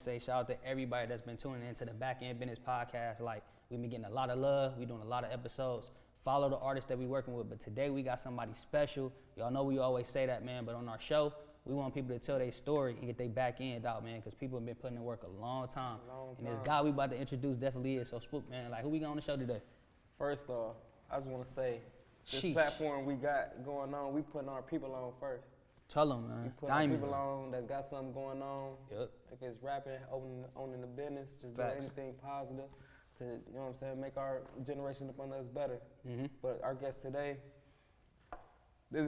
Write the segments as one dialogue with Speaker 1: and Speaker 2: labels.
Speaker 1: Say shout out to everybody that's been tuning into the BackEnd Business Podcast. Like, we've been getting a lot of love. We're doing a lot of episodes. Follow the artists that we're working with. But today we got somebody special. Y'all know we always say that, man. But on our show, we want people to tell their story and get their back end out, man. Because people have been putting in work a long time. And this guy we about to introduce definitely is. So, Spook, man, like, who we got on the show today?
Speaker 2: First off, I just want to say, this platform we got going on, we putting our people on first.
Speaker 1: Tell them, man.
Speaker 2: We putting our people on that's got something going on. Yep. If it's rapping, owning the business, just do anything positive to, you know what I'm saying, make our generation upon us better. But our guest today,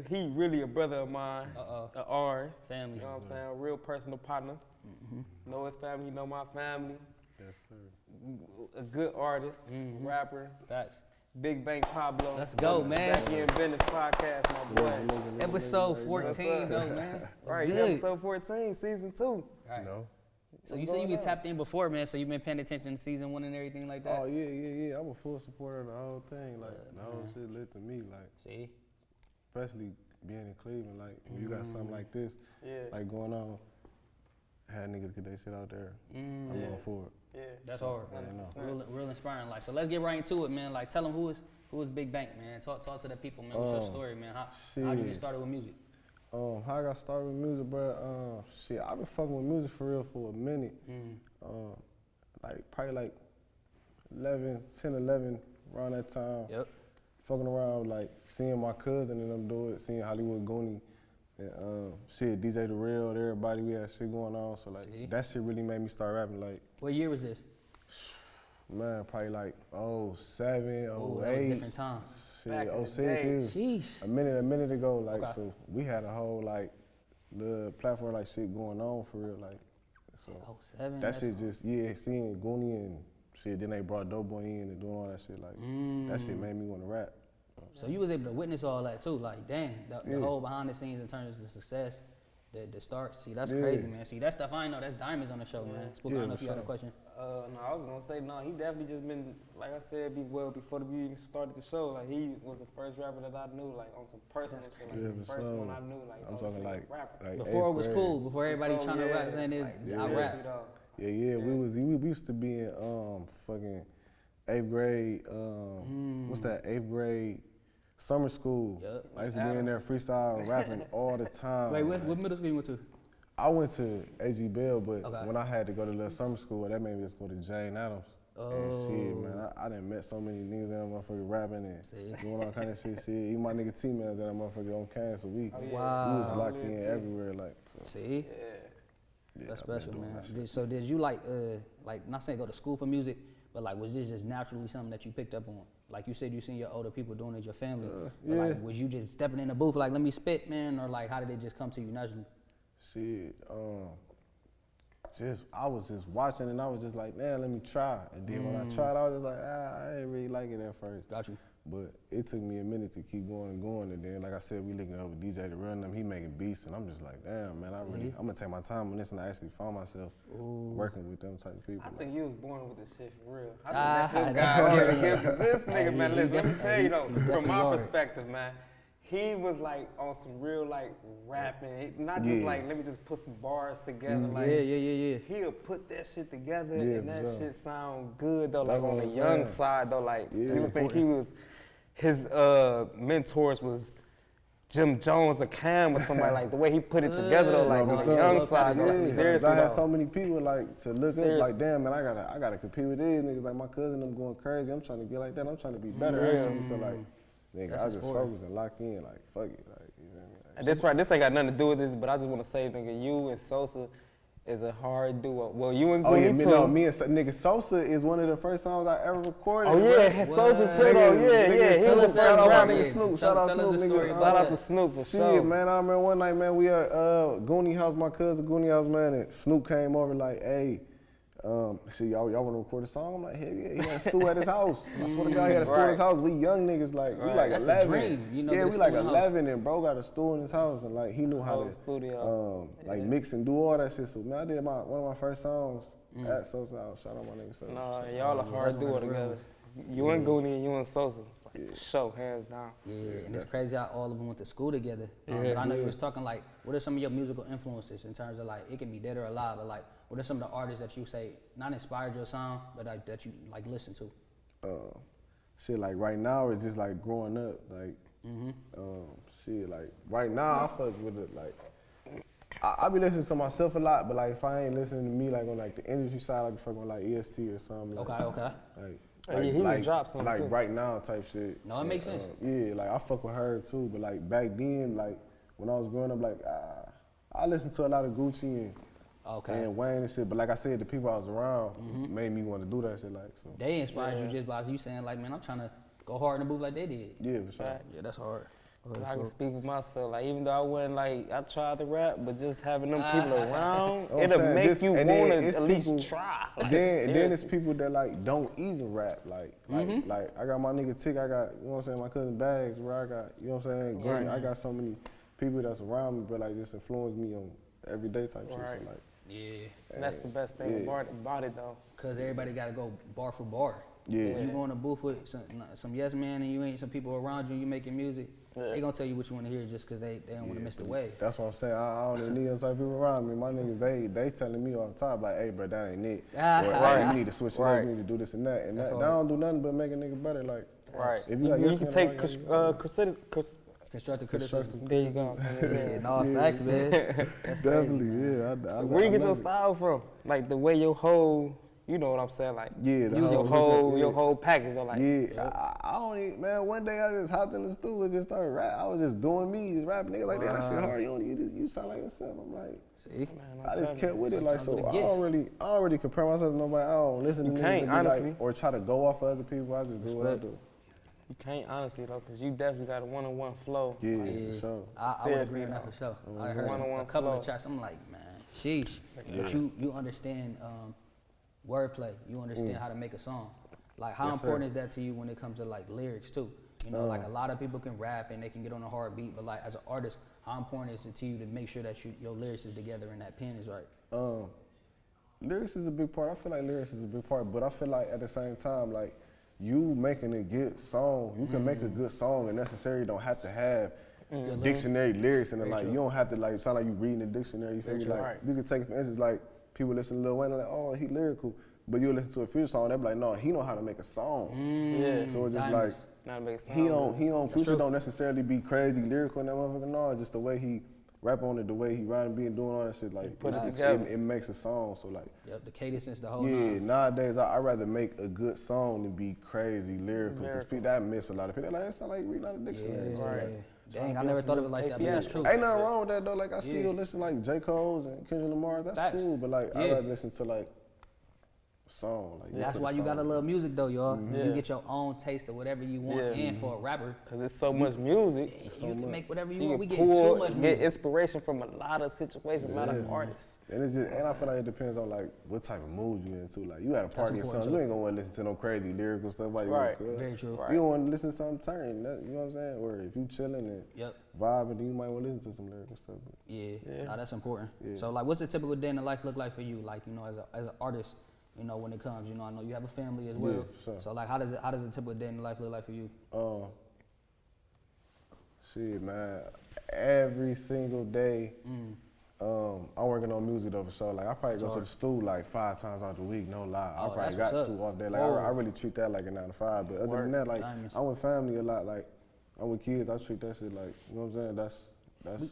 Speaker 2: he really a brother of mine, of ours.
Speaker 1: Family.
Speaker 2: You know what I'm saying, a real personal partner. Know his family, he know my family.
Speaker 3: Yes, sir.
Speaker 2: A good artist, rapper.
Speaker 1: Facts.
Speaker 2: BigBank Pablo.
Speaker 1: Let's go, man.
Speaker 2: BackEnd Business Podcast, my boy.
Speaker 1: Episode 14, though, man.
Speaker 2: Right,
Speaker 1: good.
Speaker 2: episode 14, season 2.
Speaker 1: Right.
Speaker 3: No.
Speaker 1: So you said you been tapped in before, man, so you've been paying attention to season 1 and everything like that?
Speaker 3: Oh, yeah. I'm a full supporter of the whole thing. Like, the whole shit lit to me. Like,
Speaker 1: see?
Speaker 3: Especially being in Cleveland, like, when you got something like this, like, going on, had niggas get their shit out there. I'm going for it.
Speaker 2: Yeah,
Speaker 1: that's hard. Real inspiring. Like, so let's get right into it, man. Like, tell them who is BigBank, man. Talk to the people, man. What's your story, man? How'd you get started with music?
Speaker 3: How I got started with music, bro? I've been fucking with music for real for a minute. Like, probably like 10, 11, around that time. Yep. Fucking around, like, seeing my cousin and them do it, seeing Hollywood Goonie. And DJ The Real, everybody, we had shit going on. So like that shit really made me start rapping. Like,
Speaker 1: what year was this?
Speaker 3: Man, probably like 07, 08.
Speaker 1: Different times.
Speaker 3: Shit, 06.
Speaker 1: Sheesh.
Speaker 3: A minute ago. Like, so we had a whole like the platform like shit going on for real. Like, so
Speaker 1: 07.
Speaker 3: That shit just seeing Goonie and shit. Then they brought Doughboy in and doing all that shit. Like that shit made me want to rap.
Speaker 1: So you was able to witness all that too, like damn, the whole behind the scenes in terms of the success, the start. See, that's crazy, man. See, that stuff I ain't know. That's diamonds on the show, man. Spook, I don't know if you had a question.
Speaker 2: No, I was gonna say no. He definitely just been, like I said, before we even started the show. Like, he was the first rapper that I knew, like, on some personal shit. Like, the first one I knew, like,
Speaker 3: I'm talking like
Speaker 1: before it was cool, before everybody trying to rap, saying I rap.
Speaker 3: Yeah. We used to be in fucking 8th grade. What's that? 8th grade. Summer school. Yep. I used to be in there freestyle rapping all the time.
Speaker 1: Wait, what middle school you went to?
Speaker 3: I went to A.G. Bell, but when I had to go to little summer school, that made me just go to Jane Addams. And shit, man, I done met so many niggas that motherfucker rapping and doing all kind of shit. Even my nigga T-Man's that motherfucker on campus, so we was locked in everywhere. Like, so.
Speaker 1: See? Yeah, that's special, man. So did you like not saying go to school for music, but like, was this just naturally something that you picked up on? Like you said, you seen your older people doing it, your family. Like, was you just stepping in the booth like, let me spit, man? Or like, how did it just come to you naturally?
Speaker 3: Shit, I was just watching and I was just like, man, let me try. And then when I tried, I was just like, I didn't really like it at first.
Speaker 1: Got you.
Speaker 3: But it took me a minute to keep going and going. And then, like I said, we looking over DJ The Real and them, he making beats. And I'm just like, damn, man, I'm gonna take my time on this. And I actually found myself working with them type of people.
Speaker 2: I think you was born with this shit for real. I think that shit God this nigga, man, listen, let me tell you though, from my perspective, man, he was like on some real like rapping, not just like, let me just put some bars together. Like, he'll put that shit together and that shit sound good though, like on the young side though, like, people think he was, his mentors was Jim Jones or Cam or somebody, like the way he put it together though, like on the young side though, like, seriously
Speaker 3: I had so many people like to look up, like damn man, I gotta compete with these niggas, like my cousin them going crazy, I'm trying to get like that, I'm trying to be better actually, so like, nigga, I just focus and lock in, like, fuck it, like, you know what I mean?
Speaker 2: This ain't got nothing to do with this, but I just want to say, nigga, you and Sosa is a hard duo. Well, you and Goonie too.
Speaker 3: No, me and nigga, Sosa is one of the first songs I ever recorded.
Speaker 2: Oh yeah, Sosa too though, yeah, he was the first rapper.
Speaker 3: Snoop, shout out Snoop, nigga.
Speaker 2: Shout out to Snoop for sure.
Speaker 3: Shit, man, I remember one night, man, we at Goonie house, my cousin Goonie house, man, and Snoop came over like, hey, y'all want to record a song? I'm like, hell yeah, he had a stool at his house. I swear to God, he had a stool at his house. We young niggas, like, we like
Speaker 1: that's
Speaker 3: 11.
Speaker 1: The dream. You know,
Speaker 3: we like 11, and bro got a stool in his house, and like, he knew how to like mix and do all that shit. So man, I did one of my first songs at Sosa house. Shout out my nigga Sosa.
Speaker 2: Nah, y'all a hard duo together. You and Goonie and you and Sosa. Show, hands down.
Speaker 1: Yeah, and it's crazy how all of them went to school together. But I know you was talking like, what are some of your musical influences in terms of like, it can be dead or alive, but like, what are some of the artists that you say not inspired your sound, but like that you like listen to?
Speaker 3: Shit, like right now it's just like growing up, like shit, like right now I fuck with it, like I be listening to myself a lot, but like if I ain't listening to me like on like the industry side, I be fucking with like EST or something. Like,
Speaker 1: Okay.
Speaker 2: He just dropped something
Speaker 3: like
Speaker 2: too.
Speaker 3: right now type shit.
Speaker 1: No, it makes sense.
Speaker 3: Yeah, like I fuck with her too, but like back then, like when I was growing up, like I listened to a lot of Gucci and Wayne and shit. But like I said, the people I was around made me want to do that shit. Like so.
Speaker 1: They inspired you just by you saying like, man, I'm trying to go hard in the booth like they did.
Speaker 3: Yeah, for sure.
Speaker 1: Yeah, that's hard.
Speaker 2: I can speak for myself. Like even though I wasn't like I tried to rap, but just having them people around, it'll make you wanna at least try. Like,
Speaker 3: then it's people that like don't even rap. Like I got my nigga Tick, I got, you know what I'm saying, my cousin Bags, where I got, you know what I'm saying, I got so many people that's around me, but like just influence me on everyday type shit. So like,
Speaker 2: and that's the best thing about it though.
Speaker 1: Cause everybody gotta go bar for bar.
Speaker 3: Yeah.
Speaker 1: When you go in the booth with some yes man and you ain't some people around you and you making music, they gonna tell you what you want to hear just cause they don't want to miss the wave.
Speaker 3: That's what I'm saying. I don't even need them type of people around me. My niggas, they telling me all the time, like, hey, bro, that ain't it. Or, you need to switch it up, you need to do this and that. And that don't do nothing but make a nigga better. Like,
Speaker 2: if
Speaker 3: you, like,
Speaker 2: you can take
Speaker 1: Constructive criticism.
Speaker 2: there you go.
Speaker 1: Facts, man. That's
Speaker 3: definitely,
Speaker 1: crazy,
Speaker 3: yeah.
Speaker 2: So where you get your style from? Like the way your whole, you know what I'm saying? Like your whole package. Or like
Speaker 3: I don't even, man. One day I just hopped in the studio and just started rap. I was just doing me, just rapping niggas like that. I said, hard, you sound like yourself. I'm like,
Speaker 1: see,
Speaker 3: I just kept with it. Like, so I don't really compare myself to nobody. I don't listen to niggas
Speaker 2: honestly.
Speaker 3: like, or try to go off of other people. I just do what I do.
Speaker 2: You can't honestly though, cause you definitely got a one-on-one flow.
Speaker 3: Yeah, for sure.
Speaker 1: I would agree on that for sure. I heard a couple of tracks. I'm like, man, sheesh. But you understand wordplay. You understand how to make a song. Like, how important is that to you when it comes to like lyrics too? You know, like a lot of people can rap and they can get on a hard beat, but like as an artist, how important is it to you to make sure that your lyrics is together and that pen is right?
Speaker 3: Lyrics is a big part. I feel like lyrics is a big part, but I feel like at the same time, like, you making a good song, you can make a good song and necessarily don't have to have dictionary lyrics in it. Like, you don't have to like sound like you reading the dictionary. You feel me? Like, you can take, for instance, like people listen to Lil Wayne, like, oh, he lyrical, but you listen to a Future song, they be like, no, he know how to make a song. So it's just like,
Speaker 2: not to make a song.
Speaker 3: He don't Future don't necessarily be crazy lyrical in that motherfucker. No, just the way he rap on it, the way he rhyme, being doing all that shit, like
Speaker 2: put it together.
Speaker 3: It makes a song. So like,
Speaker 1: the cadence is the whole.
Speaker 3: Nowadays I'd rather make a good song than be crazy lyrical. Because that miss a lot of people. Like, it sound like reading out a dictionary.
Speaker 1: Dang, I never thought of it like that. But that's true.
Speaker 3: Ain't nothing wrong with that though. Like, I still listen like J. Cole's and Kendrick Lamar. That's cool. But like, I'd rather listen to like song. Like,
Speaker 1: that's why you gotta love music though, y'all. You get your own taste of whatever you want. And for a rapper,
Speaker 2: cause it's so much music,
Speaker 1: you can make whatever you want. We get
Speaker 2: too
Speaker 1: much music.
Speaker 2: Get inspiration from a lot of situations, a lot of artists.
Speaker 3: And it's just, and I feel like it depends on like what type of mood you in too. Like, you at a party or something, you ain't gonna want to listen to no crazy lyrical stuff like that.
Speaker 1: Very true.
Speaker 3: You don't want to listen to something turn. You know what I'm saying? Or if you chilling and vibing, then you might want to listen to some lyrical stuff.
Speaker 1: No, that's important. So like, what's a typical day in the life look like for you? Like, you know, as an artist. You know, when it comes, you know, I know you have a family as well. So like, how does a typical day in the life look like for you?
Speaker 3: Shit, man. Every single day, I'm working on music though for sure. Like, I probably go to the studio like 5 times out the week, no lie. I probably got 2 off there. Like, I really treat that like a 9 to 5. But other than that, like, I'm with family a lot. Like, I'm with kids. I treat that shit like, you know what I'm saying?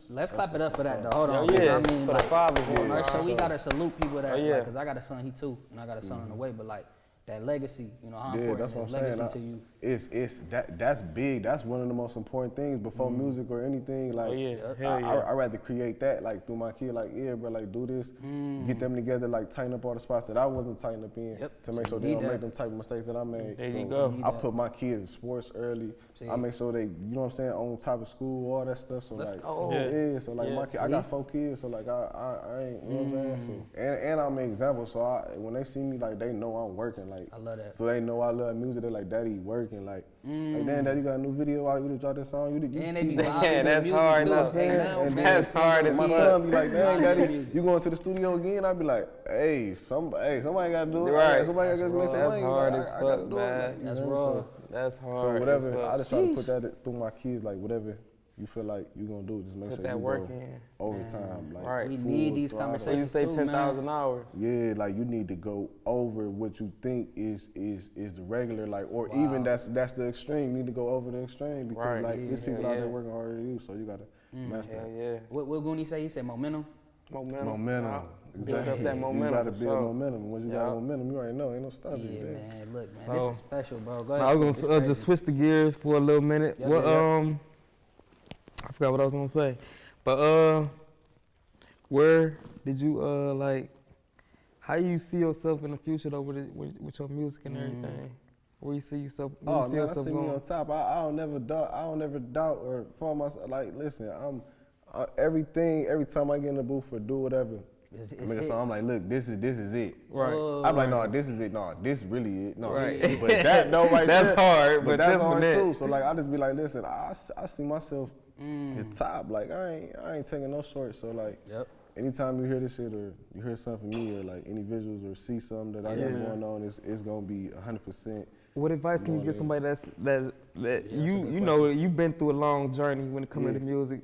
Speaker 1: Let's clap it up for that though. Hold on.
Speaker 2: Yeah,
Speaker 1: I mean,
Speaker 2: for
Speaker 1: like,
Speaker 2: the fathers.
Speaker 1: So we gotta salute people that, like, cause I got a son, he 2, and I got a son on the way. But like, that legacy, you know, how important is legacy to you?
Speaker 3: That's big. That's one of the most important things before music or anything. Like, I rather create that like through my kid. Like, bro, like, do this, get them together, like tighten up all the spots that I wasn't tighten up in to make sure they don't make them type of mistakes that I made.
Speaker 2: There you go.
Speaker 3: I put my kids in sports early. I make sure they, you know what I'm saying, on top of school, all that stuff. So like, so like my kid, I got 4 kids, so like I ain't, you know what I'm saying. So and I'm an example. So when they see me, like, they know I'm working. Like,
Speaker 1: I love that.
Speaker 3: So they know I love music. They're like, Daddy working. Like, damn, Daddy, you got a new video out. You just dropped that song. You
Speaker 1: and they be
Speaker 2: that's hard enough. That's hard as
Speaker 3: my son be like, damn, Daddy, you going to the studio again? I be like, hey, somebody got to do it.
Speaker 2: Right.
Speaker 3: Somebody got to make some money.
Speaker 2: That's hard as fuck, man.
Speaker 1: That's raw.
Speaker 2: That's hard.
Speaker 3: So whatever, I just try to put that through my kids, like whatever you feel like you're gonna do, just make
Speaker 2: Put
Speaker 3: sure
Speaker 2: that
Speaker 3: you
Speaker 2: work
Speaker 3: go
Speaker 2: in.
Speaker 3: overtime. Like
Speaker 2: Right.
Speaker 1: We
Speaker 3: full
Speaker 1: need these
Speaker 3: throttle.
Speaker 2: So
Speaker 1: conversations.
Speaker 2: you say
Speaker 1: too,
Speaker 2: 10,000 hours.
Speaker 3: Yeah, like you need to go over what you think is the regular, like, or even that's the extreme. You need to go over the extreme because
Speaker 2: Right.
Speaker 3: like there's people out
Speaker 2: Yeah.
Speaker 3: there working harder than you, so you gotta master
Speaker 2: Hell
Speaker 3: that.
Speaker 2: yeah.
Speaker 1: What Goonie say? He said momentum.
Speaker 3: Momentum.
Speaker 2: Yeah. Build up that
Speaker 3: You
Speaker 2: momentum.
Speaker 3: gotta
Speaker 2: for
Speaker 3: build
Speaker 2: sure.
Speaker 3: momentum. Once you
Speaker 2: Yeah.
Speaker 3: got momentum, you already know ain't no stopping
Speaker 1: Yeah,
Speaker 3: you.
Speaker 1: man. Look, man,
Speaker 2: So-
Speaker 1: this is special, bro. Go ahead.
Speaker 2: I
Speaker 1: Spook.
Speaker 2: was
Speaker 1: This
Speaker 2: gonna
Speaker 1: crazy.
Speaker 2: just switch the gears for a little minute.
Speaker 1: Yep,
Speaker 2: What
Speaker 1: yep,
Speaker 2: I forgot what I was gonna say, but where did you like? How you see yourself in the future though with your music and everything? Where you see yourself? Where
Speaker 3: Oh
Speaker 2: you see
Speaker 3: man, I
Speaker 2: yourself
Speaker 3: see
Speaker 2: going?
Speaker 3: me on top. I don't never doubt. I don't never doubt or fall myself. Like, listen, I'm everything. Every time I get in the booth or do whatever,
Speaker 1: It's
Speaker 3: I make a
Speaker 1: it.
Speaker 3: song. I'm like, look, this is it.
Speaker 2: Right.
Speaker 1: Whoa.
Speaker 3: I'm like, no, this is it. No, this really it. No,
Speaker 2: Right.
Speaker 3: but that though right
Speaker 2: That's
Speaker 3: there,
Speaker 2: hard, but
Speaker 3: that's
Speaker 2: this one
Speaker 3: hard
Speaker 2: it.
Speaker 3: too. So like, I just be like, listen, I see myself at top. Like, I ain't taking no shorts. So like,
Speaker 1: Yep.
Speaker 3: anytime you hear this shit or you hear something from me or like any visuals or see something that I got going on, it's gonna be 100%.
Speaker 2: What advice can you give somebody that you know you've been through a long journey when it comes to the music,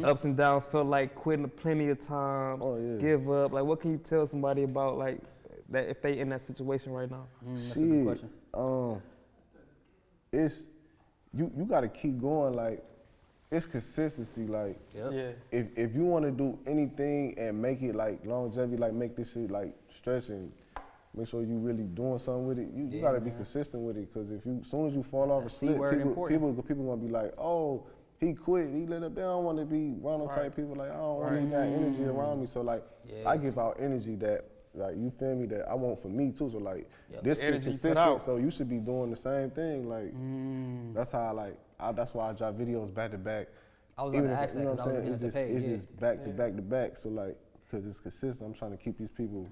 Speaker 2: ups and downs, felt like quitting plenty of times, give up. Like, what can you tell somebody about like that if they in that situation right now?
Speaker 1: That's a good question.
Speaker 3: It's you got to keep going. Like, it's consistency. Like,
Speaker 1: Yep.
Speaker 3: if you want to do anything and make it like longevity, like make this shit like stretch and make sure you really doing something with it. You got to be consistent with it, because if you, as soon as you fall off a slip, people gonna be like, oh, he quit, he lit up. They don't want to be random type people. Like, I don't want that energy around me. So like, I give out energy that, like, you feel me, that I want for me too. So like, this shit consistent. So you should be doing the same thing. Like, that's how that's why I drop videos back to back.
Speaker 1: I was going to ask that because I was looking at the page.
Speaker 3: It's just back to back to back. So like, because it's consistent, I'm trying to keep these people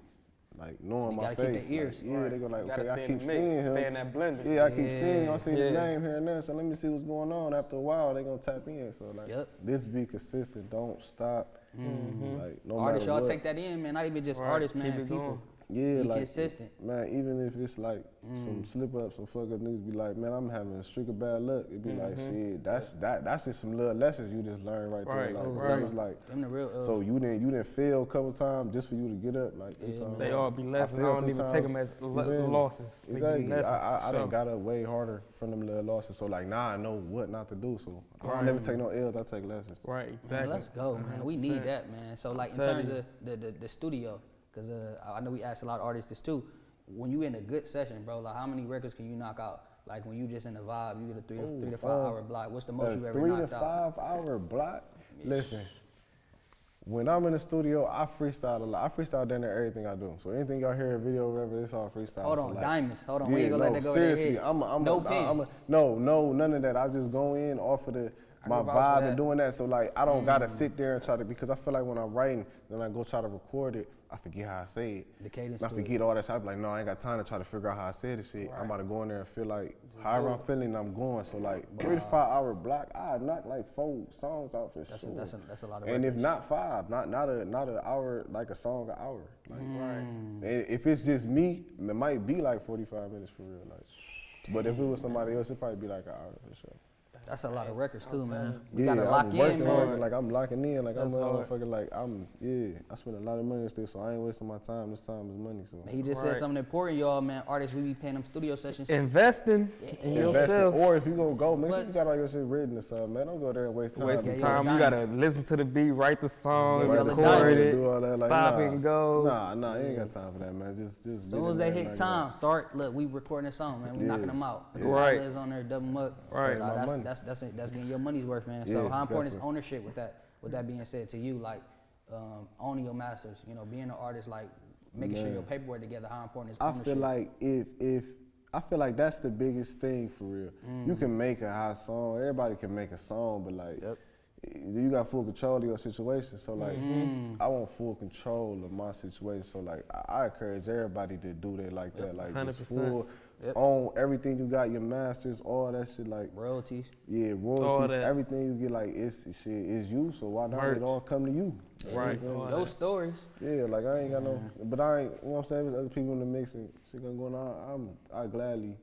Speaker 3: like knowing my face.
Speaker 1: Keep their ears.
Speaker 3: Like, they go like, okay, I keep
Speaker 2: seeing
Speaker 3: him.
Speaker 2: Stay in that blender.
Speaker 3: Yeah, I keep seeing him. I see his name here and there. So let me see what's going on. After a while, they gonna tap in. So like, this be consistent. Don't stop. Like, no
Speaker 1: Artists,
Speaker 3: matter
Speaker 1: y'all
Speaker 3: what.
Speaker 1: take that in, man. Not even just artists, man. People.
Speaker 3: Yeah,
Speaker 1: be
Speaker 3: like,
Speaker 1: consistent.
Speaker 3: Man, even if it's like some slip ups, some fuck up niggas be like, man, I'm having a streak of bad luck. It be like, shit, that's just some little lessons you just learned right there. Like, so it's like,
Speaker 1: Them the real,
Speaker 3: so you didn't fail a couple times just for you to get up. Like,
Speaker 2: They all be lessons. I don't even take them as losses.
Speaker 3: Exactly. I done got up way harder from them little losses. So like, now I know what not to do. So I don't never take no L's. I take lessons.
Speaker 2: Right, exactly.
Speaker 1: Man, let's go, man. We need that, man. So like, in terms of the studio, because I know we asked a lot of artists this too. When you in a good session, bro, like how many records can you knock out? Like when you just in the vibe, you get a 3 to 5 hour block. What's the most you ever knocked out? 3 to 5
Speaker 3: hour block? Listen, when I'm in the studio, I freestyle a lot. I freestyle down there everything I do. So anything y'all hear a video, whatever, it's all freestyle.
Speaker 1: Hold
Speaker 3: so
Speaker 1: on,
Speaker 3: like,
Speaker 1: diamonds. Hold on, we ain't gonna let that go
Speaker 3: seriously,
Speaker 1: over their head.
Speaker 3: No, none of that. I just go in off of my vibe and doing that. So like, I don't gotta sit there and try to, because I feel like when I'm writing, then I go try to record it, I forget how I say it.
Speaker 1: The cadence.
Speaker 3: I forget all that shit. I be like, no, I ain't got time to try to figure out how I say this shit. I'm about to go in there and feel like, however I'm feeling, I'm going. So like, 3 to 5 hour block, I knock like 4 songs out for sure.
Speaker 1: That's a lot of
Speaker 3: and
Speaker 1: records.
Speaker 3: if not 5, not an hour, like a song an hour. Like, And if it's just me, it might be like 45 minutes for real. Like, but if it was somebody else, it'd probably be like an hour for sure.
Speaker 1: That's a lot of records too, man.
Speaker 3: You
Speaker 1: gotta lock in, man.
Speaker 3: Like I'm locking in, like I'm a motherfucker. Like I spend a lot of money still, so I ain't wasting my time. This time is money. So
Speaker 1: He just said something important, y'all, man. Artists, we be paying them studio sessions.
Speaker 2: Investing in yourself.
Speaker 3: Or if you gonna go, make sure you got all your shit written or something, man. Don't go there and waste time.
Speaker 2: Wasting time. You gotta listen to the beat, write the song,
Speaker 1: Yeah,
Speaker 2: record it,
Speaker 3: do all that. Like,
Speaker 2: stop and go.
Speaker 3: Nah, you ain't got time for that, man. Just
Speaker 1: As soon as they hit time, start. Look, we recording a song, man. We knocking them out.
Speaker 2: Right.
Speaker 1: Is on there, double them up.
Speaker 2: Right.
Speaker 1: That's getting your money's worth, man. So how important is ownership with that? With that being said, to you, like owning your masters, you know, being an artist, like making sure your paperwork together. How important is ownership?
Speaker 3: I feel like if I feel like that's the biggest thing for real. You can make a hot song. Everybody can make a song, but like you got full control of your situation. So like I want full control of my situation. So like I encourage everybody to do that like that. Like
Speaker 2: 100%.
Speaker 3: just full own everything you got, your masters, all that shit, like
Speaker 1: royalties.
Speaker 3: Yeah, royalties, everything you get, like it's you. So why not it all come to you?
Speaker 2: Right.
Speaker 1: Those stories.
Speaker 3: Yeah, like I ain't got no, but I ain't, you know what I'm saying? There's other people in the mix and shit going on. I gladly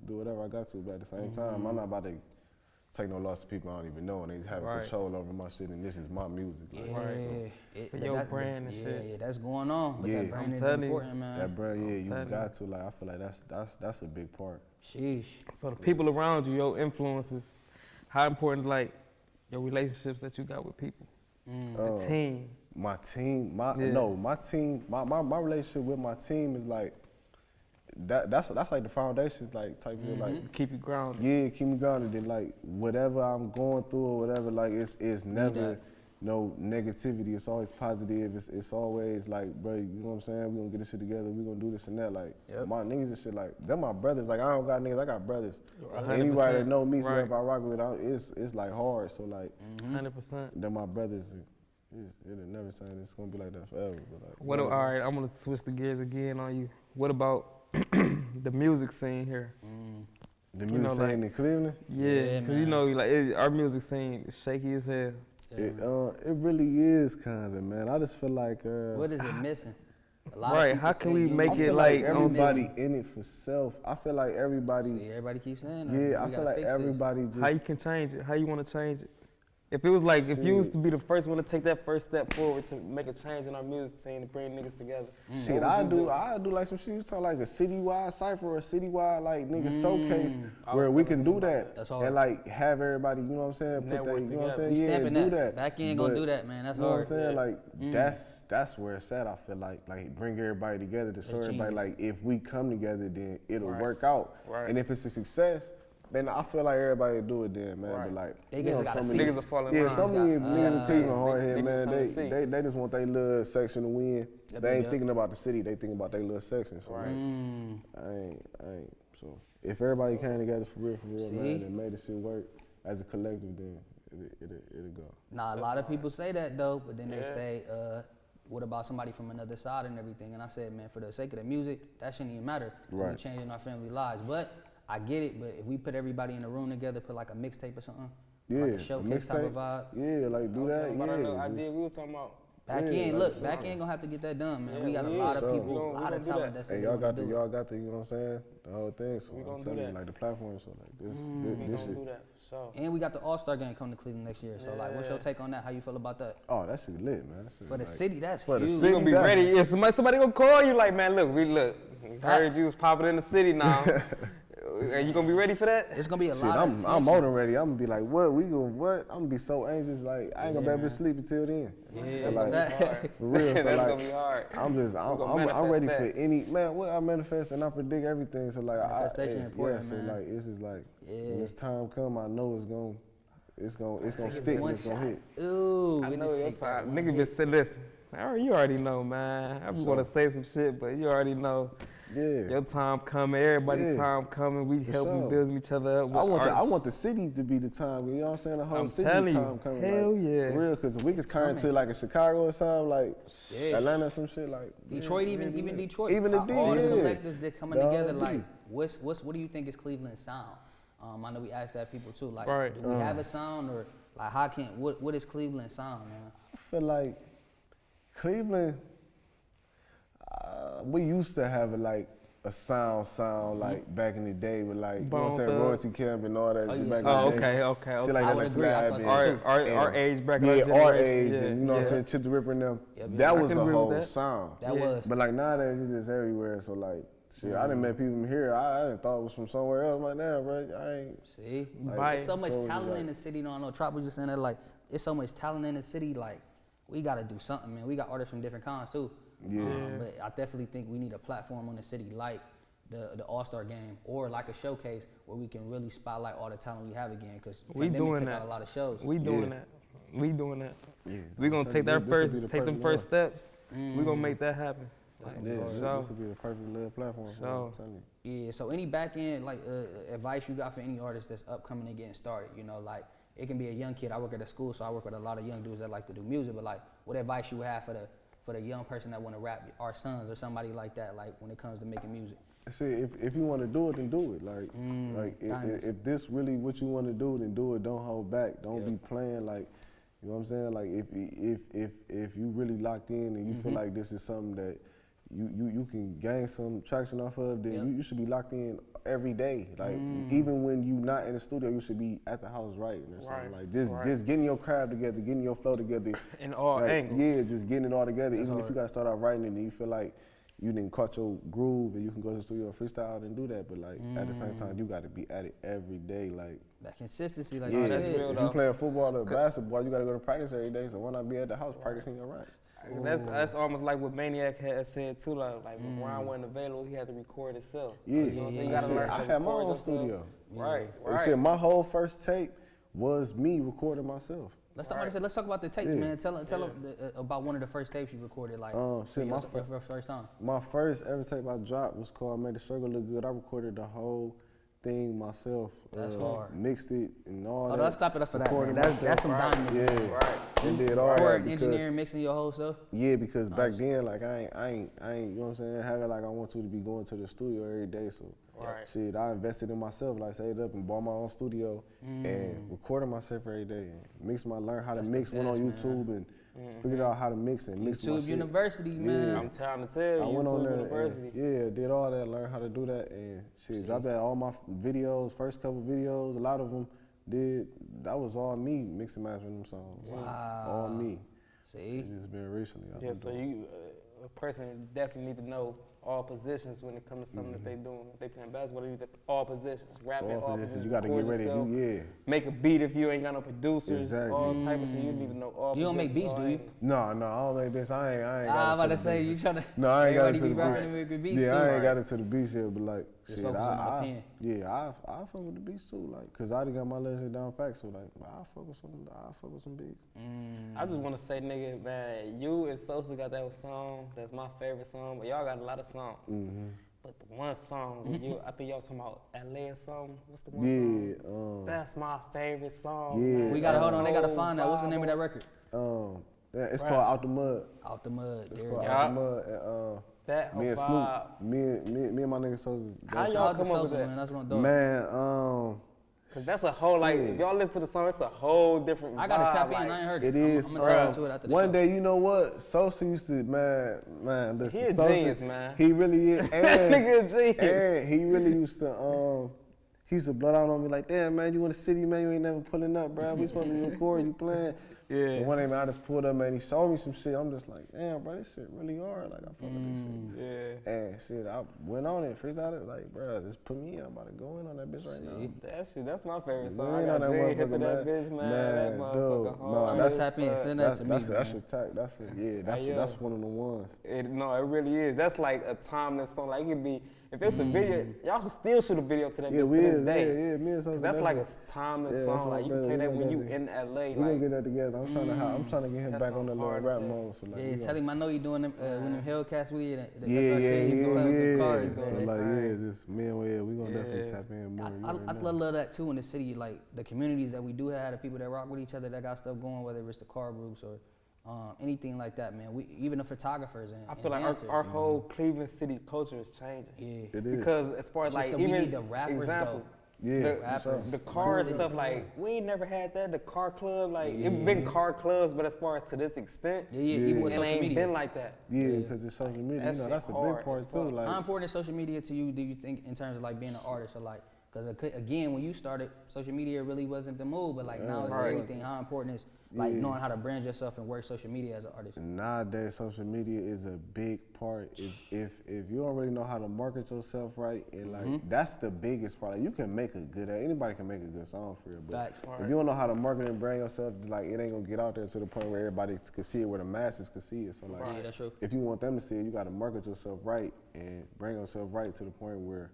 Speaker 3: do whatever I got to, but at the same time, I'm not about to take no loss to people I don't even know, and they have control over my shit, and this is my music. Like,
Speaker 2: For your brand and shit.
Speaker 1: Yeah, that's going on. But that brand is important, man.
Speaker 3: That brand, you got to. Like, I feel like that's a big part.
Speaker 1: Sheesh.
Speaker 2: So the people around you, your influences, how important like your relationships that you got with people, the team.
Speaker 3: My team, my relationship with my team is like that's like the foundation, like type of like
Speaker 2: keep you grounded.
Speaker 3: Yeah, keep me grounded. And like whatever I'm going through or whatever, like it's never no negativity. It's always positive. It's always like, bro, you know what I'm saying? We gonna get this shit together. We gonna do this and that. Like my niggas and shit, like they're my brothers. Like I don't got niggas, I got brothers. 100%. Anybody that know me, whoever I rock with, it's like hard. So like
Speaker 2: 100%.
Speaker 3: They're my brothers. It'll never change. It's gonna be like that forever. But like,
Speaker 2: what? All right, I'm gonna switch the gears again on you. What about the music scene here?
Speaker 3: The music scene in Cleveland?
Speaker 2: Yeah, because you know, like our music scene is shaky as hell.
Speaker 3: It really is kind of, man. I just feel like
Speaker 1: what is it missing?
Speaker 2: How can we make it
Speaker 3: like everybody in it for self? I feel like everybody.
Speaker 1: See, everybody keeps saying that.
Speaker 3: Yeah, I feel like everybody just.
Speaker 2: How you can change it? How you want to change it? If it was like, if you was to be the first one to take that first step forward to make a change in our music scene to bring niggas together.
Speaker 3: Shit, I do like some shit. You talk like a citywide cipher or a citywide like nigga showcase where we can do that and like have everybody, you know what I'm saying? Put that, you know what I'm saying?
Speaker 1: Yeah,
Speaker 3: do that.
Speaker 1: BackEnd gonna do that, man. That's
Speaker 3: hard.
Speaker 1: You know
Speaker 3: what I'm saying? Like that's where it's at. I feel like bring everybody together to show everybody like if we come together, then it'll work out. And if it's a success. Then I feel like everybody do it then, man. But like,
Speaker 1: they just gotta see.
Speaker 2: Niggas are falling
Speaker 3: behind. Yeah, some of these niggas people hard head, man. They just want their little section to win. They ain't thinking about the city. They thinking about their little section. So I ain't. So if everybody came together for real, man, and made this shit work as a collective, then it'll go.
Speaker 1: Nah, a lot of people say that though, but then they say, what about somebody from another side and everything? And I said, man, for the sake of the music, that shouldn't even matter. We're changing our family lives, but. I get it, but if we put everybody in a room together, put like a mixtape or something, like a showcase type of vibe.
Speaker 3: Yeah, like do that.
Speaker 2: Yeah, idea we were talking about.
Speaker 1: BackEnd, look, BackEnd gonna have to get that done, man. We got a lot of people, a lot of talent that's
Speaker 3: y'all got the, you know what I'm saying? The whole thing. So I'm telling you, like the platform, so like this shit.
Speaker 2: Do that for sure.
Speaker 1: And we got the AllStar Game coming to Cleveland next year. So like, what's your take on that? How you feel about that?
Speaker 3: Oh, that shit lit, man.
Speaker 1: For the city, that's
Speaker 3: for
Speaker 1: huge.
Speaker 3: The city,
Speaker 2: you gonna be ready. Yeah, somebody gonna call you like, man, look, we heard you was popping in the city now. Are you gonna be ready for that?
Speaker 1: It's gonna be a lot of attention.
Speaker 3: I'm more than ready. I'm gonna be like, what? I'm gonna be so anxious. Like, I ain't gonna be able to sleep until then.
Speaker 1: Yeah,
Speaker 3: so like,
Speaker 2: for
Speaker 3: real. So
Speaker 2: that's
Speaker 3: like,
Speaker 2: gonna be hard.
Speaker 3: I'm ready for any, man, what I manifest and I predict everything. So like,
Speaker 1: manifestation important,
Speaker 3: so
Speaker 1: man.
Speaker 3: like, it's just like, when this time come, I know it's gonna stick, it's gonna hit.
Speaker 1: Ooh,
Speaker 2: I know your time. Nigga been saying, listen, you already know, man. I just wanna say some shit, but you already know.
Speaker 3: Yeah.
Speaker 2: Your time coming, everybody's time coming. We helping build each other up.
Speaker 3: I want the city to be the time. You know what I'm saying? The whole city time coming.
Speaker 2: Hell
Speaker 3: like,
Speaker 2: yeah.
Speaker 3: For real, because if we could turn to like a Chicago or something, like Atlanta or some shit, like
Speaker 1: Detroit, even Detroit.
Speaker 3: Even the D,
Speaker 1: all the collectives that coming together, like what do you think is Cleveland's sound? I know we asked that people too. Like, do we have a sound or like what is Cleveland's sound, man?
Speaker 3: I feel like Cleveland. We used to have like a sound like back in the day with like, you know what I'm saying, Royalty Camp and all that shit back in the day.
Speaker 2: Okay.
Speaker 3: Shit like
Speaker 1: I
Speaker 3: that,
Speaker 1: would agree.
Speaker 2: Our age bracket.
Speaker 3: Our age, and you know what I'm saying, Chip the Ripper and them. That was a whole sound.
Speaker 1: That was.
Speaker 3: But like nowadays, it's just everywhere. So like, shit, I done met people from here. I didn't thought it was from somewhere else. I'm like, damn, bro, I ain't.
Speaker 1: See,
Speaker 3: like,
Speaker 1: there's so much talent in the city. No, I know Trop was just saying that. Like, it's so much talent in the city. Like, we gotta do something, man. We got artists from different kinds too.
Speaker 3: Yeah.
Speaker 1: But I definitely think we need a platform on the city like the AllStar Game or like a showcase where we can really spotlight all the talent we have again. Because
Speaker 2: we doing that.
Speaker 1: Out a lot of shows.
Speaker 2: We doing that. Yeah. We gonna take them first steps. We gonna make that happen.
Speaker 3: This would be the perfect little platform.
Speaker 2: So,
Speaker 1: yeah. So any BackEnd like advice you got for any artist that's upcoming and getting started? You know, like it can be a young kid. I work at a school, so I work with a lot of young dudes that like to do music. But like, what advice you have for the young person that want to rap, our sons or somebody like that, like when it comes to making music?
Speaker 3: See, if you want to do it, then do it. Like, if this really what you want to do, then do it. Don't hold back. Don't be playing. Like, you know what I'm saying? Like, if you really locked in and you feel like this is something that you can gain some traction off of, then
Speaker 1: Yep.
Speaker 3: you should be locked in every day. Like even when you not in the studio, you should be at the house writing or something. Like just getting your craft together, getting your flow together.
Speaker 2: In all angles.
Speaker 3: Yeah, just getting it all together. Even if you gotta start out writing and you feel like you didn't caught your groove and you can go to the studio and freestyle and do that, but like at the same time you gotta be at it every day. Like
Speaker 1: That consistency, like
Speaker 3: yeah,
Speaker 1: you
Speaker 2: that's
Speaker 1: said.
Speaker 2: real
Speaker 3: if
Speaker 2: though.
Speaker 3: you playing football or basketball, you gotta go to practice every day. So why not be at the house practicing your rhymes?
Speaker 2: That's almost like what Maniac had said too. Like when Ron wasn't available, he had to record himself.
Speaker 3: Yeah,
Speaker 2: You know what I'm saying? You gotta
Speaker 3: Shit,
Speaker 2: learn how
Speaker 3: I
Speaker 2: to
Speaker 3: had my
Speaker 2: record
Speaker 3: own
Speaker 2: yourself.
Speaker 3: studio.
Speaker 2: Right,
Speaker 3: And
Speaker 2: right.
Speaker 3: shit, my whole first tape was me recording myself.
Speaker 1: Let's talk about the tapes, man. Tell them about one of the first tapes you recorded, like
Speaker 3: Shit,
Speaker 1: your
Speaker 3: my
Speaker 1: first time.
Speaker 3: My first ever tape I dropped was called Made the Struggle Look Good. I recorded the whole thing myself.
Speaker 1: That's hard.
Speaker 3: Mixed it and all
Speaker 1: Oh,
Speaker 3: that.
Speaker 1: let's clap it up for that, man.
Speaker 3: recorded
Speaker 1: That's some
Speaker 3: myself.
Speaker 1: diamonds.
Speaker 3: Yeah,
Speaker 1: man.
Speaker 2: Right.
Speaker 3: and did all that
Speaker 1: Recording,
Speaker 3: because,
Speaker 1: engineering, mixing your whole stuff.
Speaker 3: yeah, because back then, like I ain't, you know what I'm saying, have it like I want to be going to the studio every day. So
Speaker 2: Right.
Speaker 3: shit, I invested in myself, like saved up and bought my own studio and recorded myself every day and learn how to
Speaker 1: That's
Speaker 3: mix,
Speaker 1: the
Speaker 3: went on
Speaker 1: best,
Speaker 3: YouTube and figured out how to mix and mix my
Speaker 1: YouTube
Speaker 3: shit.
Speaker 1: University, man.
Speaker 2: I'm trying to tell
Speaker 3: I
Speaker 2: you,
Speaker 3: went on
Speaker 2: YouTube
Speaker 3: there
Speaker 2: University.
Speaker 3: and, did all that, learned how to do that, and shit, dropped that all my videos, first couple videos, a lot of them that was all me mixing mastering them songs.
Speaker 1: Wow.
Speaker 3: All me.
Speaker 1: See?
Speaker 3: It's just been recently. I've
Speaker 2: Yeah,
Speaker 3: been
Speaker 2: so
Speaker 3: doing
Speaker 2: you, a person definitely need to know all positions when it comes to something that they doing. If they playing basketball, they need to all positions, rapping, all positions.
Speaker 3: You gotta get
Speaker 2: record
Speaker 3: ready.
Speaker 2: yourself, make a beat if you ain't got no producers,
Speaker 3: Exactly.
Speaker 2: all type of shit. You need to know all
Speaker 1: You don't make beats,
Speaker 2: positions,
Speaker 1: do you?
Speaker 3: No, I don't make this. I ain't
Speaker 1: I
Speaker 3: got
Speaker 1: was about
Speaker 3: into
Speaker 1: to
Speaker 3: the
Speaker 1: say,
Speaker 3: beats
Speaker 1: you
Speaker 3: yet.
Speaker 1: trying to.
Speaker 3: No, I ain't got
Speaker 1: everybody
Speaker 3: into
Speaker 1: be
Speaker 3: the
Speaker 1: rapping and making beats
Speaker 3: Yeah,
Speaker 1: too.
Speaker 3: I ain't got into the beats yet, but like,
Speaker 1: Just
Speaker 3: shit,
Speaker 1: focus on the pen.
Speaker 3: I fuck with the beats too, like, cause I done got my lesson down packed, so like, I fuck with some beats.
Speaker 2: I just want to say, nigga, man, you and Sosa got that song. That's my favorite song. But y'all got a lot of songs. But the one song, with you, I think y'all talking about LA or something. What's the one song? That's my favorite song.
Speaker 3: Yeah.
Speaker 2: Man.
Speaker 1: We gotta hold on. They gotta
Speaker 2: Oh,
Speaker 1: find that. What's the name of that record?
Speaker 3: It's called Out the Mud.
Speaker 1: Out the Mud.
Speaker 3: It's
Speaker 1: There
Speaker 3: called
Speaker 1: we go.
Speaker 3: Out the Mud. And,
Speaker 2: That
Speaker 3: me and
Speaker 2: vibe.
Speaker 3: Snoop, me and my nigga Sosa.
Speaker 2: How
Speaker 1: Shout
Speaker 2: y'all
Speaker 1: out to
Speaker 2: come up with
Speaker 1: Sosa,
Speaker 2: that?
Speaker 1: man. That's what I'm doing.
Speaker 3: Man,
Speaker 2: Cause that's a whole like if y'all listen to the song, it's a whole different vibe.
Speaker 1: I gotta tap in.
Speaker 2: Like,
Speaker 1: I ain't heard it.
Speaker 3: it is.
Speaker 1: I'm gonna tap into it after the
Speaker 3: One
Speaker 1: show.
Speaker 3: day, you know what? Sosa used to, man, listen.
Speaker 2: He a
Speaker 3: Sosa,
Speaker 2: genius, man.
Speaker 3: He really is.
Speaker 2: That
Speaker 3: And,
Speaker 2: nigga a genius.
Speaker 3: and he really used to, he used to blow down on me like, damn, man, you in the city, man, you ain't never pulling up, bro. We supposed to be recording, you playing.
Speaker 2: Yeah.
Speaker 3: So one day, man, I just pulled up, man, he showed me some shit. I'm just like, damn, bro, this shit really hard. Like, I fuck with this shit.
Speaker 2: Yeah.
Speaker 3: And shit, I went on it, freestyled it, like, bro, just put me in. I'm about to go in on that bitch right now.
Speaker 2: That shit, that's my favorite
Speaker 3: You
Speaker 2: song. I
Speaker 3: ain't
Speaker 2: got
Speaker 3: on that
Speaker 2: Jay hit to
Speaker 3: motherfucker,
Speaker 2: that bitch, man. That
Speaker 3: dude,
Speaker 2: motherfucker
Speaker 3: no,
Speaker 2: hard.
Speaker 1: I'm gonna
Speaker 3: that's-
Speaker 1: tap in. Send that to me,
Speaker 3: That's
Speaker 1: man.
Speaker 3: your tag. That's one of the ones.
Speaker 2: No, it really is. That's like a timeless song. Like it could be, if it's a video, y'all should still shoot a video to that
Speaker 3: Yeah,
Speaker 2: bitch
Speaker 3: we
Speaker 2: to this
Speaker 3: is.
Speaker 2: day.
Speaker 3: Yeah, me and Sosa.
Speaker 2: That's like a
Speaker 3: definitely.
Speaker 2: timeless
Speaker 3: Yeah, that's
Speaker 2: song.
Speaker 3: my
Speaker 2: Like you
Speaker 3: brother.
Speaker 2: play
Speaker 3: We
Speaker 2: that
Speaker 3: gonna
Speaker 2: when you
Speaker 3: definitely-
Speaker 2: in LA.
Speaker 3: We gonna
Speaker 2: Like
Speaker 3: get that together. I'm trying to get him
Speaker 2: That's
Speaker 3: back on the
Speaker 2: some
Speaker 3: little
Speaker 2: hard
Speaker 3: rap
Speaker 2: shit.
Speaker 3: mode. So like,
Speaker 1: Yeah, tell him I know you doing them when them Hellcats with you.
Speaker 3: Yeah. So
Speaker 1: Cars,
Speaker 3: like, just me and we gonna definitely tap in more.
Speaker 1: I love that too in the city, like the communities that we do have, the people that rock with each other, that got stuff going, whether it's the car groups or anything like that, man. Even the photographers and
Speaker 2: I feel like
Speaker 1: dancers,
Speaker 2: our whole Cleveland city culture is changing.
Speaker 1: Yeah.
Speaker 3: It is.
Speaker 2: Because as far as
Speaker 1: It's just
Speaker 2: like
Speaker 1: that we
Speaker 2: even
Speaker 1: need the rappers,
Speaker 2: example,
Speaker 3: Yeah,
Speaker 2: the,
Speaker 3: for sure.
Speaker 2: the car and stuff like we ain't never had that. The car club, like it been car clubs, but as far as to this extent,
Speaker 1: even with
Speaker 2: it
Speaker 1: social
Speaker 2: ain't
Speaker 1: media.
Speaker 2: been like that.
Speaker 3: Yeah, because it's social media.
Speaker 2: That
Speaker 3: You know,
Speaker 2: shit
Speaker 3: that's a
Speaker 2: hard
Speaker 3: big part
Speaker 2: as
Speaker 3: too.
Speaker 2: fuck.
Speaker 3: Like,
Speaker 1: How important is social media to you, do you think, in terms of like being an artist, or like, because again, when you started, social media really wasn't the move, but like now it's
Speaker 2: Right.
Speaker 1: everything. How important is like knowing how to brand yourself and work social media as an artist?
Speaker 3: nowadays, social media is a big part. If you don't really know how to market yourself right, and like that's the biggest part. Like, you can make a good, anybody can make a good song for you, but
Speaker 1: Facts.
Speaker 3: if you don't know how to market and brand yourself, like it ain't gonna get out there to the point where everybody can see it, where the masses can see it. So like,
Speaker 1: Yeah, that's true.
Speaker 3: if you want them to see it, you got to market yourself right and bring yourself right to the point where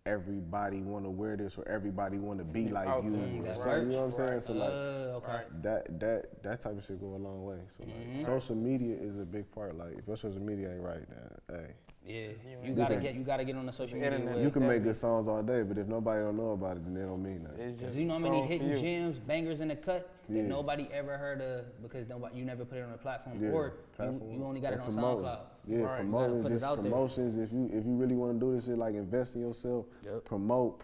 Speaker 3: everybody want to wear this or everybody want to be like you. Or something, you know what I'm saying? So like
Speaker 1: Okay.
Speaker 3: that type of shit go a long way. So like social media is a big part. Like if your social media ain't right, then hey,
Speaker 1: Yeah, you gotta get on the social media.
Speaker 2: Internet.
Speaker 1: with-
Speaker 3: you can make good songs all day, but if nobody don't know about it, then they don't mean nothing.
Speaker 2: It's just
Speaker 1: You know how many
Speaker 2: songs for
Speaker 1: hidden
Speaker 2: you.
Speaker 1: gems, bangers in the cut
Speaker 3: Yeah.
Speaker 1: that nobody ever heard of because you never put it on a platform,
Speaker 3: Yeah,
Speaker 1: or
Speaker 3: platform.
Speaker 1: you only got it
Speaker 3: Or
Speaker 1: on
Speaker 3: promoting.
Speaker 1: SoundCloud.
Speaker 3: Yeah,
Speaker 2: Right.
Speaker 1: You gotta
Speaker 3: promoting,
Speaker 1: put it
Speaker 3: just
Speaker 1: out there.
Speaker 3: promotions. If you really want to do this shit, like invest in yourself,
Speaker 1: Yep.
Speaker 3: promote.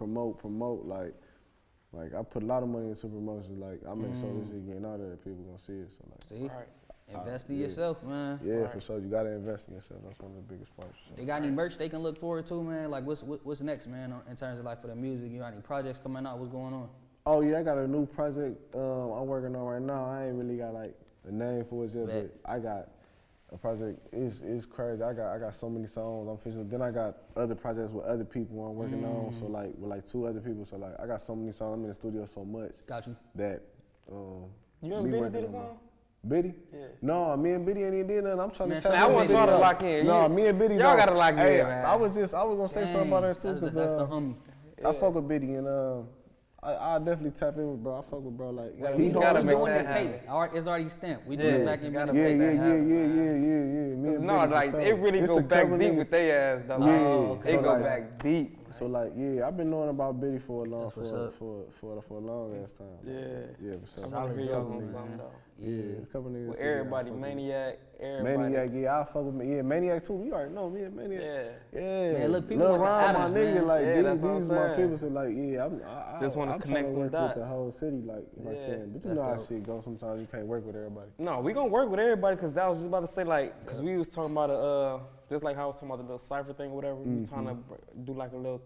Speaker 3: Like I put a lot of money into promotions. Like I make sure this shit getting out there, and people gonna see it. So like,
Speaker 1: See,
Speaker 2: Right.
Speaker 1: Invest in yourself, man.
Speaker 3: Yeah, for sure. You gotta invest in yourself. That's one of the biggest parts.
Speaker 1: They got any merch they can look forward to, man? Like, what's next, man, in terms of like for the music? You got any projects coming out? What's going on?
Speaker 3: Oh yeah, I got a new project I'm working on right now. I ain't really got like a name for it yet, but I got a project. It's crazy. I got so many songs I'm finishing. Then I got other projects with other people I'm working on. So like with like 2 other people. So like I got so many songs. I'm in the studio so much.
Speaker 1: Got you.
Speaker 3: That
Speaker 2: You and Biddy did a song?
Speaker 3: Biddy?
Speaker 2: Yeah.
Speaker 3: No, me and Biddy ain't even did nothing. I'm trying to tell you.
Speaker 2: I want y'all to lock in.
Speaker 3: No, me and Biddy.
Speaker 2: Y'all gotta lock in,
Speaker 3: hey,
Speaker 2: man.
Speaker 3: I was gonna say something about that too, because
Speaker 1: that's the homie.
Speaker 3: I fuck with Biddy and I definitely tap in with bro. I fuck with bro like
Speaker 2: he gotta make
Speaker 1: doing
Speaker 2: that
Speaker 1: the tape. It's already stamped. We do
Speaker 2: Yeah,
Speaker 1: it back in
Speaker 2: gotta
Speaker 1: Business
Speaker 2: make
Speaker 1: tape.
Speaker 2: that
Speaker 3: Yeah. Me and
Speaker 2: No,
Speaker 3: Biddy,
Speaker 2: like
Speaker 3: for
Speaker 2: it
Speaker 3: sure.
Speaker 2: really
Speaker 3: It's
Speaker 2: go
Speaker 3: a
Speaker 2: back
Speaker 3: couple
Speaker 2: deep
Speaker 3: niggas-
Speaker 2: with they ass though.
Speaker 3: Yeah,
Speaker 2: They
Speaker 3: so
Speaker 2: go
Speaker 3: like-
Speaker 2: back deep.
Speaker 3: So like I've been knowing about Biddy for a long
Speaker 1: That's
Speaker 3: for a long ass time.
Speaker 2: Yeah.
Speaker 3: For sure.
Speaker 2: I'm
Speaker 1: Solid
Speaker 2: y'all
Speaker 1: dope,
Speaker 2: on
Speaker 1: man.
Speaker 2: something though.
Speaker 3: Yeah, a couple niggas.
Speaker 2: With
Speaker 3: say, yeah, I
Speaker 2: everybody,
Speaker 3: fuck with
Speaker 2: Maniac, everybody.
Speaker 3: Maniac, yeah, I fuck with me. Yeah, Maniac too. You already know me and Maniac.
Speaker 2: Yeah.
Speaker 3: Yeah.
Speaker 1: Man, look, people
Speaker 3: Lil
Speaker 1: like the
Speaker 3: Ron, my
Speaker 1: Adams,
Speaker 3: nigga,
Speaker 1: man.
Speaker 3: like
Speaker 2: Yeah, that's
Speaker 3: these
Speaker 2: what I'm
Speaker 3: is my
Speaker 2: saying.
Speaker 3: people. So like, yeah, I
Speaker 2: Just wanna
Speaker 3: I'm
Speaker 2: connect
Speaker 3: trying to
Speaker 2: them
Speaker 3: work
Speaker 2: dots.
Speaker 3: with the whole city, like if I
Speaker 2: Yeah.
Speaker 3: can. But you
Speaker 1: That's
Speaker 3: know how
Speaker 1: dope.
Speaker 3: shit goes. Sometimes you can't work with everybody.
Speaker 2: No, we gonna work with everybody because that was just about to say like, because we was talking about just like how I was talking about the little cipher thing or whatever. We was trying to do like a little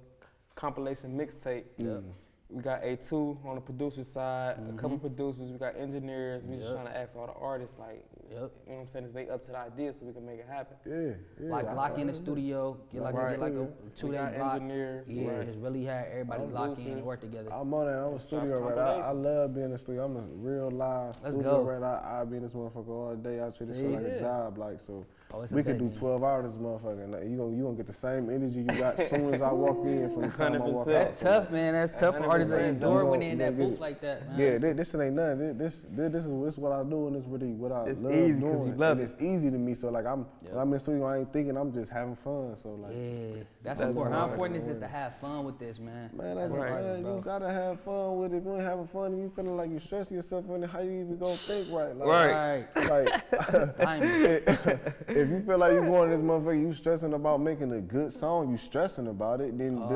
Speaker 2: compilation mixtape.
Speaker 1: Yep.
Speaker 2: We got A2 on the producer side, a couple producers, we got engineers. We just
Speaker 1: Yep.
Speaker 2: trying to ask all the artists like, you know what I'm saying, is they up to the idea so we can make it happen.
Speaker 3: Yeah.
Speaker 1: Like
Speaker 3: I-
Speaker 1: lock in the studio, get like
Speaker 2: Right.
Speaker 1: a
Speaker 2: We
Speaker 1: 2-day
Speaker 2: got
Speaker 1: block.
Speaker 2: engineers,
Speaker 1: Yeah,
Speaker 2: right.
Speaker 1: just really have everybody locked in and
Speaker 2: Producers.
Speaker 1: work together.
Speaker 3: I'm on that. I'm a studio rat. I
Speaker 2: compilations.
Speaker 3: love being in the studio. I'm a real live
Speaker 1: Let's
Speaker 3: studio
Speaker 1: go.
Speaker 3: rat. I be in this motherfucker all day. I treat this
Speaker 1: See?
Speaker 3: shit like
Speaker 2: Yeah.
Speaker 3: a job. Like so,
Speaker 1: Oh, it's a
Speaker 3: we could
Speaker 1: thing,
Speaker 3: do
Speaker 1: man.
Speaker 3: 12 hours in this motherfucker. And like, you gonna get the same energy you got as soon as I walk in from the time I walk
Speaker 2: 100%.
Speaker 3: out.
Speaker 1: That's tough, man. That's tough for artists to
Speaker 2: 100%
Speaker 1: endure
Speaker 3: though.
Speaker 1: when they're in that
Speaker 3: You gonna
Speaker 1: booth
Speaker 3: get
Speaker 1: like that, man.
Speaker 3: Yeah, this shit ain't nothing. This is what I do, and it's really what I
Speaker 2: It's
Speaker 3: love
Speaker 2: easy 'cause
Speaker 3: doing.
Speaker 2: you love
Speaker 3: and
Speaker 2: it.
Speaker 3: it's easy to me. So like when
Speaker 1: Yep.
Speaker 3: I'm in the studio, I ain't thinking. I'm just having fun. So like,
Speaker 1: Yeah, that's
Speaker 2: That's
Speaker 1: important. How
Speaker 2: hard.
Speaker 1: important is it to have fun with this, man?
Speaker 3: man, that's
Speaker 2: Right.
Speaker 3: man.
Speaker 1: Bro.
Speaker 3: You gotta have fun with it. If you ain't having fun, and you feeling like you stressing yourself, and how you even gonna think right? Like,
Speaker 2: Right.
Speaker 1: Right. Diamond.
Speaker 3: if you feel like you going to this motherfucker, you stressing about making a good song, you stressing about it, then
Speaker 2: Man,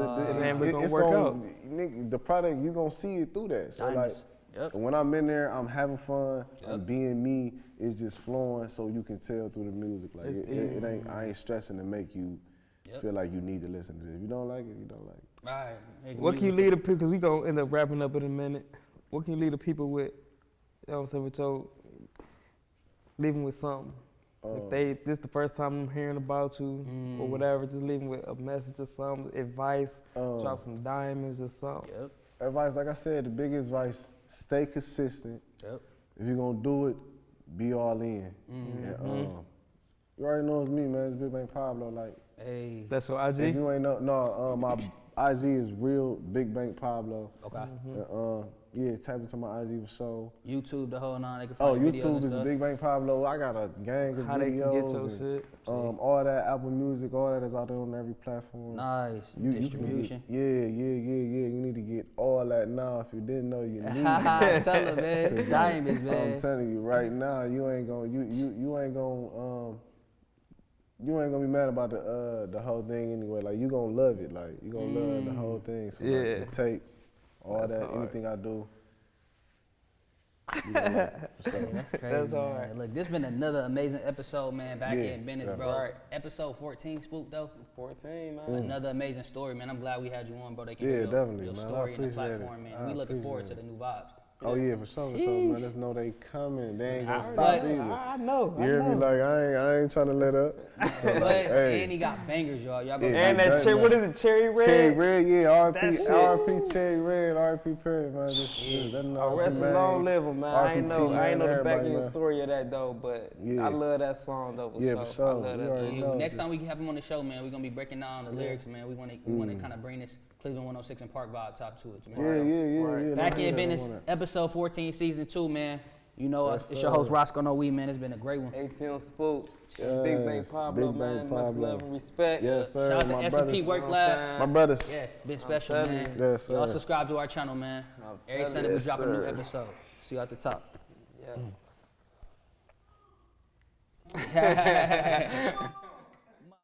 Speaker 2: it's gonna
Speaker 3: it's
Speaker 2: work
Speaker 3: gonna,
Speaker 2: out.
Speaker 3: nigga, the product you gonna see it through that. So
Speaker 1: Diamonds.
Speaker 3: like,
Speaker 1: Yep.
Speaker 3: when I'm in there, I'm having fun. I'm being me. It's just flowing, so you can tell through the music. Like
Speaker 2: It's
Speaker 3: it ain't. I ain't stressing to make you
Speaker 1: Yep.
Speaker 3: feel like you need to listen to this. If you don't like it, you don't like it.
Speaker 1: Right. Make
Speaker 2: What can you
Speaker 1: music.
Speaker 2: lead the people, because we going to end up wrapping up in a minute. What can you lead the people with, you know what I'm saying, with your, leaving with something? If this the first time I'm hearing about you or whatever, just leaving with a message or something, advice, drop some diamonds or something.
Speaker 1: Yep.
Speaker 3: Advice, like I said, the biggest advice: stay consistent.
Speaker 1: Yep.
Speaker 3: If you're gonna do it, be all in. And, you already know it's me, man. It's BigBank Pablo. Like,
Speaker 1: Hey.
Speaker 2: That's your
Speaker 3: if
Speaker 2: IG?
Speaker 3: you ain't know, my IG is real BigBank Pablo.
Speaker 1: Okay.
Speaker 3: And, yeah, tap into my IG for sure.
Speaker 1: YouTube, the whole nine. They can
Speaker 3: Oh,
Speaker 1: find videos
Speaker 3: YouTube
Speaker 1: and
Speaker 3: is
Speaker 1: stuff.
Speaker 3: BigBank Pablo. I got a gang of
Speaker 2: How they can get
Speaker 3: videos.
Speaker 2: your
Speaker 3: and,
Speaker 2: shit?
Speaker 3: all that Apple Music, all that is out there on every platform.
Speaker 1: Nice.
Speaker 3: You can
Speaker 1: Distribution.
Speaker 3: get, yeah. You need to get all that now. If you didn't know, you need it.
Speaker 1: Tell them, man. Diamonds, man.
Speaker 3: I'm telling you right now, you ain't gonna be mad about the whole thing anyway. Like you gonna love it. Like you gonna love the whole thing. So
Speaker 2: Yeah.
Speaker 3: like, the tape, all
Speaker 2: That's
Speaker 3: that,
Speaker 2: hard.
Speaker 3: anything I do. You gonna love it, for sure.
Speaker 1: Yeah, that's crazy,
Speaker 2: That's
Speaker 1: man.
Speaker 2: all right.
Speaker 1: Look, this been another amazing episode, man. BackEnd Business,
Speaker 3: yeah.
Speaker 1: bro.
Speaker 2: Right.
Speaker 1: Episode 14, Spook, though.
Speaker 2: 14, man.
Speaker 1: Another amazing story, man. I'm glad we had you on, bro. They can
Speaker 3: Yeah,
Speaker 1: hear your,
Speaker 3: definitely,
Speaker 1: your
Speaker 3: man. I
Speaker 1: story and the
Speaker 3: appreciate it.
Speaker 1: platform, man.
Speaker 3: I
Speaker 1: We looking forward to
Speaker 3: appreciate
Speaker 1: the new vibes.
Speaker 3: Oh yeah, for sure, man. Let's know they coming. They ain't gonna stop
Speaker 1: But-
Speaker 3: either.
Speaker 2: I know.
Speaker 3: You hear me? Like I ain't trying to let up. So, like,
Speaker 1: But
Speaker 3: hey.
Speaker 1: and he got bangers, y'all. Y'all go
Speaker 3: Yeah,
Speaker 2: And
Speaker 3: Like
Speaker 2: that
Speaker 3: that,
Speaker 2: cherry,
Speaker 3: man.
Speaker 2: what is it, cherry red?
Speaker 3: Cherry Red, yeah,
Speaker 2: That
Speaker 3: RP,
Speaker 2: shit.
Speaker 3: RP Cherry Red, RP Perry, man. Just let them know.
Speaker 2: Oh, rest
Speaker 3: man.
Speaker 2: and long live him, man. I ain't know
Speaker 3: man,
Speaker 2: the back
Speaker 3: everybody,
Speaker 2: end
Speaker 3: man.
Speaker 2: story of that though, but
Speaker 3: Yeah.
Speaker 2: I love that song though.
Speaker 3: Yeah, for sure.
Speaker 2: I love
Speaker 3: You
Speaker 2: that
Speaker 3: already
Speaker 2: song.
Speaker 3: know.
Speaker 1: Next time we have him on the show, man, we're gonna be breaking down the lyrics, man. We wanna kind of bring this Cleveland 106 and Park vibe top to it, man.
Speaker 3: Yeah.
Speaker 1: BackEnd Business, episode 14, season 2, man. You know us.
Speaker 3: Yes,
Speaker 1: It's your
Speaker 3: sir.
Speaker 1: host Rosco, No.E, man. It's been a great one.
Speaker 2: ATM Spook,
Speaker 3: Yes,
Speaker 2: BigBank Pablo,
Speaker 3: Big
Speaker 2: man.
Speaker 3: Bank
Speaker 2: Much
Speaker 3: Pablo.
Speaker 2: love and respect.
Speaker 3: Yes, sir.
Speaker 1: Shout out to
Speaker 3: My
Speaker 1: S&P
Speaker 3: brothers.
Speaker 1: Work
Speaker 2: You know what I'm
Speaker 1: Lab.
Speaker 2: saying?
Speaker 3: My brothers.
Speaker 1: Yes, been special,
Speaker 2: telling
Speaker 1: man.
Speaker 2: you.
Speaker 3: Yes,
Speaker 1: Y'all
Speaker 3: sir.
Speaker 1: subscribe to our channel, man.
Speaker 2: I'm
Speaker 1: Every
Speaker 2: telling
Speaker 1: Sunday we
Speaker 3: Yes,
Speaker 1: drop a new
Speaker 3: sir.
Speaker 1: episode. See you at the top.
Speaker 2: Yeah.
Speaker 1: Yeah.